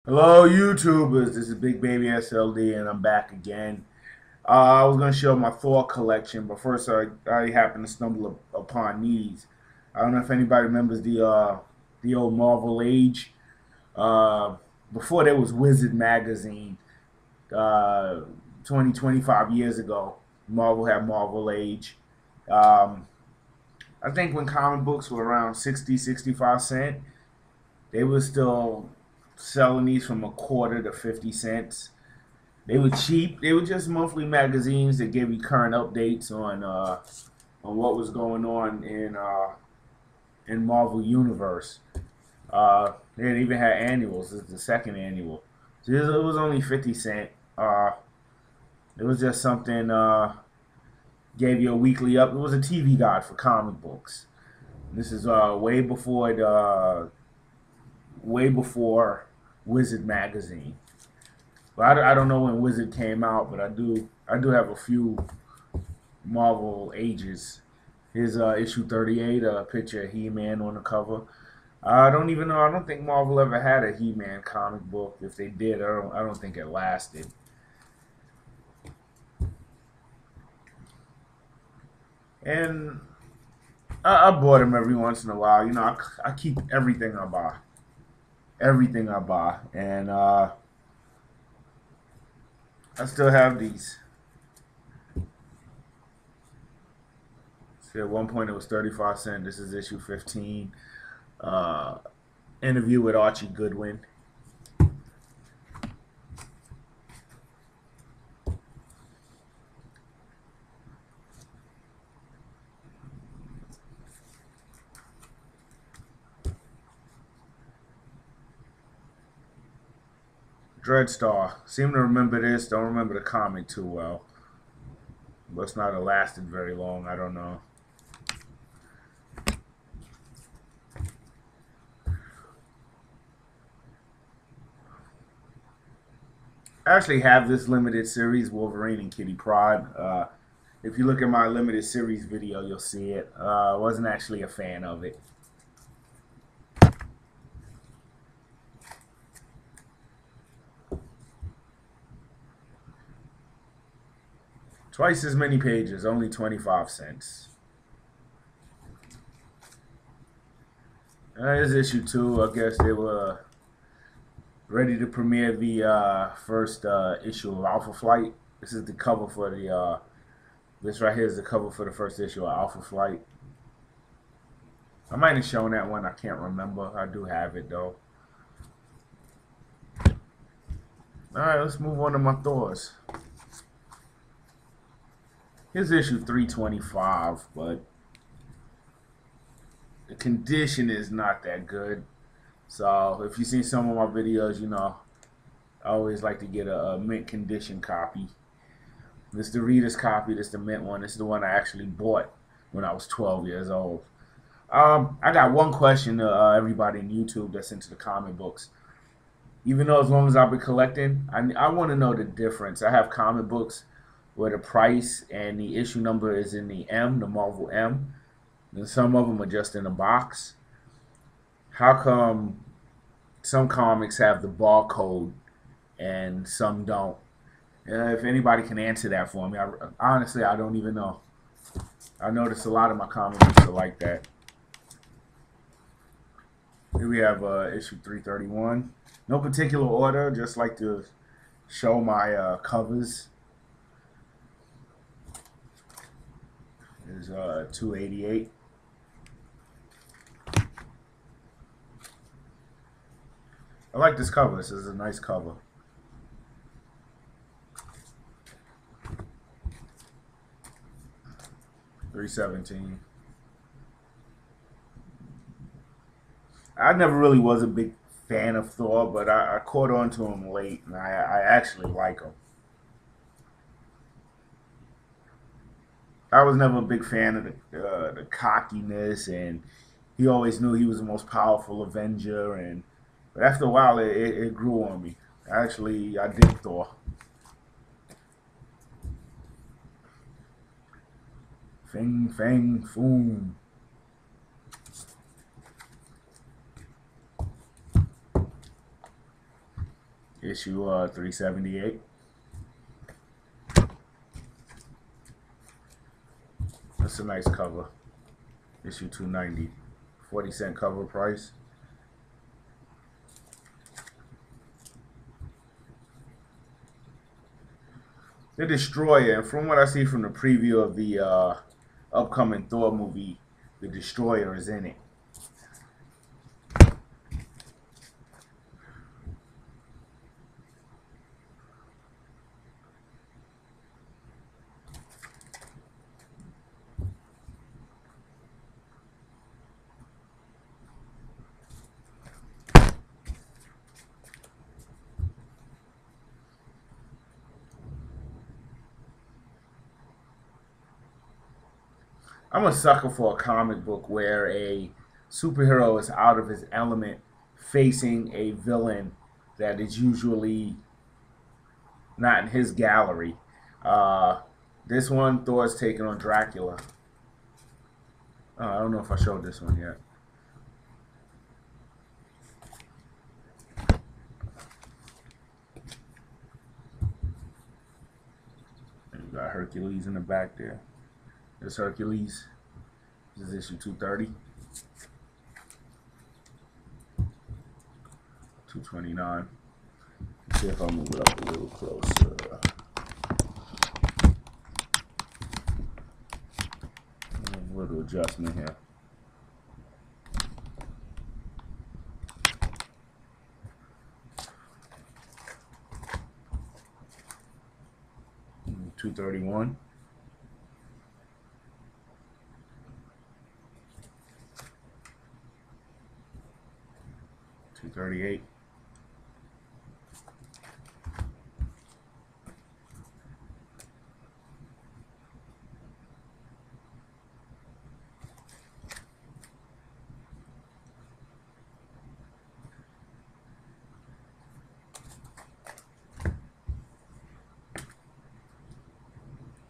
Hello, YouTubers. This is Bigbabysld, and I'm back again. I was going to show my Thor collection, but first I happened to stumble upon these. I don't know if anybody remembers the old Marvel Age. Uh, Before there was Wizard magazine, uh, 20, 25 years ago, Marvel had Marvel Age. Um, I think when comic books were around 60, 65 cents, they were still selling these from a quarter to 50 cents. They were cheap. They were just monthly magazines that gave you current updates on what was going on in Marvel Universe. They even had annuals. This is the second annual. So it was only 50 cents. Uh, it was just something gave you a weekly up. It was a TV guide for comic books. This is way before Wizard magazine. But I don't know when Wizard came out, but I do have a few Marvel ages. Here's issue 38, a picture of He-Man on the cover. I don't even know. I don't think Marvel ever had a He-Man comic book. If they did, I don't think it lasted. And I bought them every once in a while. You know, I keep everything I buy, and I still have these. See, at one point it was 35 cents. This is issue 15. Uh, Interview with Archie Goodwin. Dreadstar. Seem to remember this. Don't remember the comic too well. Must not have lasted very long. I don't know. I actually have this limited series, Wolverine and Kitty Pryde. If you look at my limited series video, you'll see it. I wasn't actually a fan of it. Twice as many pages, only 25 cents. Here's issue 2. I guess they were ready to premiere the first issue of Alpha Flight. This is the cover for the. This right here is the cover for the first issue of Alpha Flight. I might have shown that one. I can't remember. I do have it though. All right, let's move on to my Thors. Here's issue 325, but the condition is not that good. So if you've seen some of my videos, you know I always like to get a mint condition copy. This is the reader's copy. This is the mint one. This is the one I actually bought when I was 12 years old. I got one question to everybody in YouTube that's into the comic books. Even though as long as I've been collecting, I want to know the difference. I have comic books where the price and the issue number is in the M, the Marvel M, and some of them are just in a box. How come some comics have the barcode and some don't? If anybody can answer that for me, honestly, I don't even know. I notice a lot of my comic books are like that. Here we have issue 331. No particular order, just like to show my covers. There's 288. I like this cover. This is a nice cover. $317. I never really was a big fan of Thor, but I caught on to him late, and I actually like him. I was never a big fan of the cockiness, and he always knew he was the most powerful Avenger. And but after a while, it grew on me. Actually, I did Thor. Fing, fang, foom. issue 378. That's a nice cover. Issue 290. 40-cent cover price. The Destroyer, and from what I see from the preview of the upcoming Thor movie, the Destroyer is in it. I'm a sucker for a comic book where a superhero is out of his element facing a villain that is usually not in his gallery. Uh, this one, Thor's taking on Dracula. I don't know if I showed this one yet. And you got Hercules in the back there. There's Hercules. This is issue 230. 229. See if I move it up a little closer. A little adjustment here. Mm, 231. 238.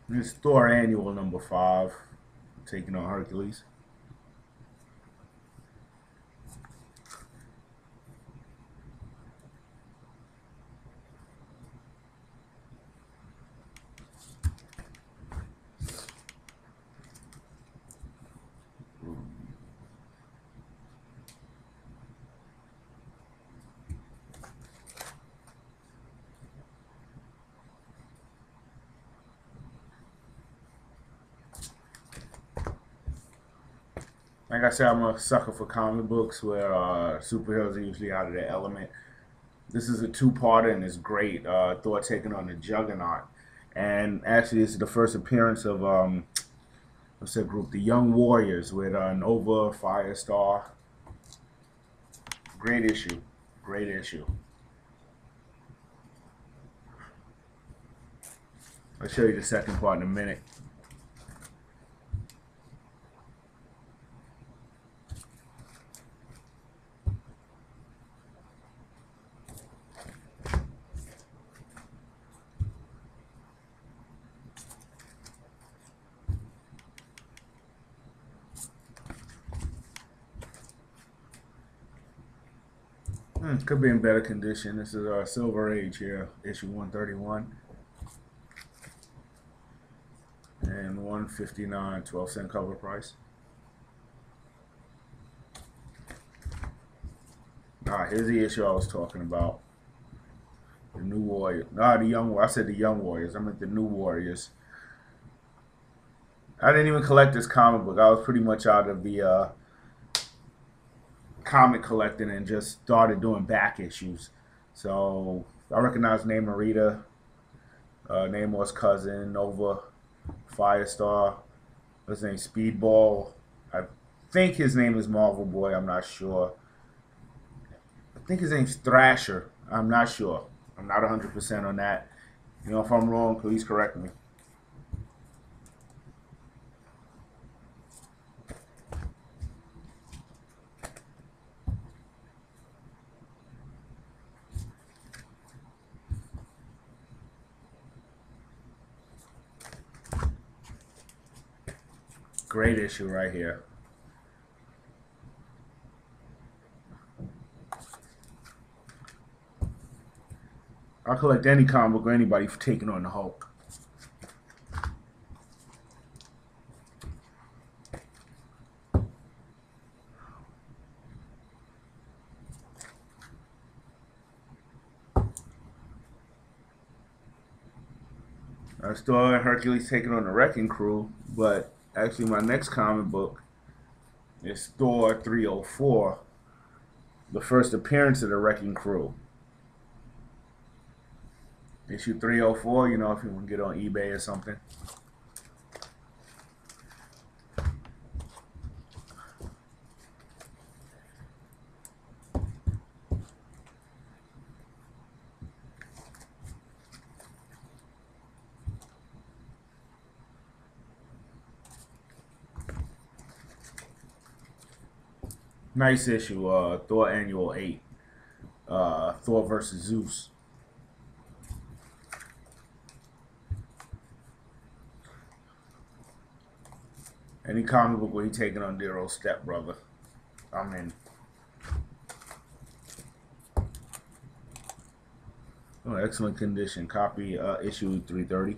This is Thor Annual number 5, taking on Hercules. Like I said, I'm a sucker for comic books where superheroes are usually out of their element. This is a two-parter and it's great. Thor taking on the Juggernaut, and actually this is the first appearance of what's that group? The Young Warriors with Nova, Firestar. Great issue. Great issue. I'll show you the second part in a minute. Could be in better condition. This is Silver Age here, issue 131. And 159, 12-cent cover price. Here's the issue I was talking about. The New Warriors. The Young. I said the Young Warriors. I meant the New Warriors. I didn't even collect this comic book. I was pretty much out of the comic collecting and just started doing back issues. So I recognize Namorita, Namor's cousin, Nova, Firestar. What's his name? Speedball. I think his name is Marvel Boy. I'm not sure. I think his name's Thrasher. I'm not sure. I'm not 100% on that. You know, if I'm wrong, please correct me. Great issue right here. I'll collect any comic book or anybody for taking on the Hulk. I still have Hercules taking on the Wrecking Crew, but actually my next comic book is Thor 304, the first appearance of the Wrecking Crew. Issue 304, you know, if you want to get on eBay or something. Nice issue, Thor Annual 8, Thor versus Zeus. Any comic book where he taking on dear old stepbrother, I'm in. Oh, excellent condition. Copy issue 330.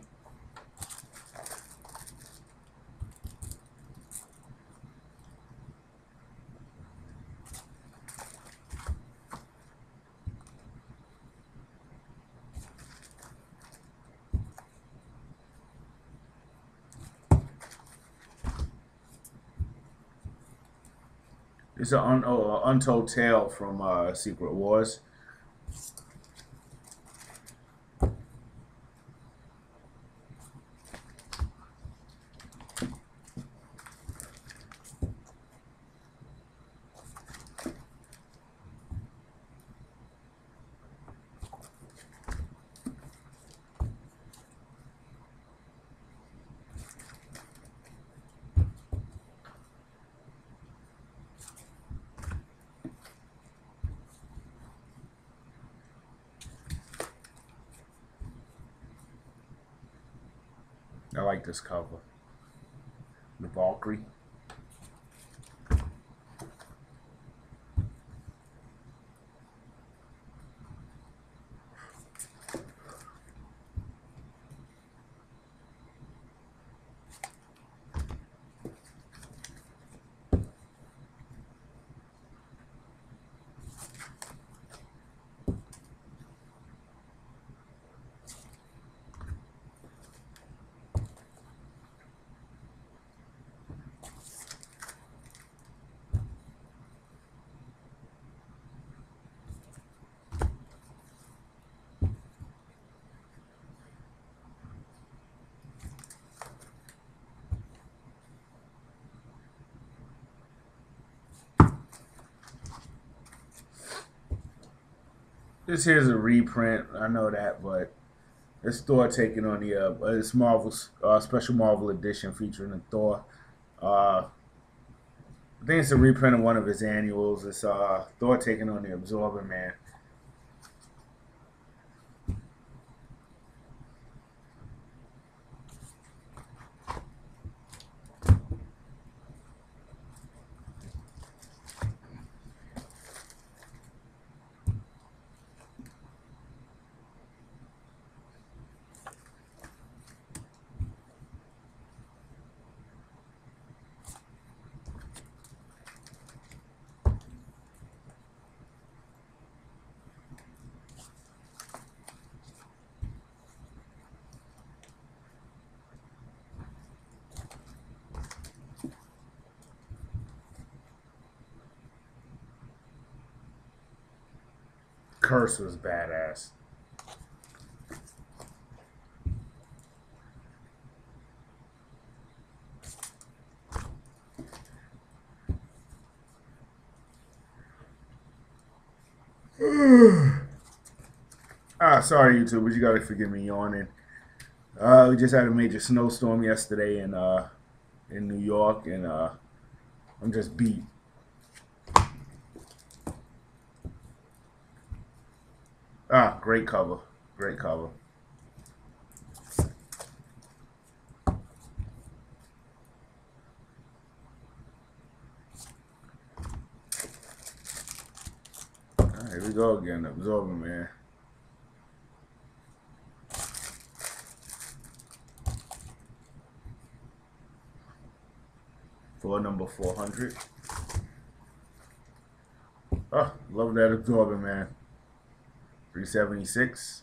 It's an untold tale from Secret Wars. I like this cover. The Valkyrie. This here's a reprint. I know that, but it's Thor taking on the it's Marvel's special Marvel edition featuring the Thor. Uh, I think it's a reprint of one of his annuals. It's Thor taking on the Absorber Man. Curse was badass. Sorry, YouTubers, you gotta forgive me yawning. We just had a major snowstorm yesterday in New York, and I'm just beat. Great cover, great cover. Here we go again, Absorber Man. Thor number 400. Oh, love that absorbing, man. 376.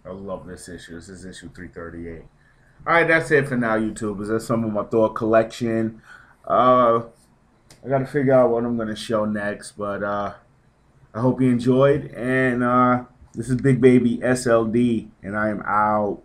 I love this issue. This is issue 338. All right, that's it for now, YouTubers. That's some of my Thor collection. I got to figure out what I'm going to show next, but I hope you enjoyed. And this is Big Baby SLD, and I am out.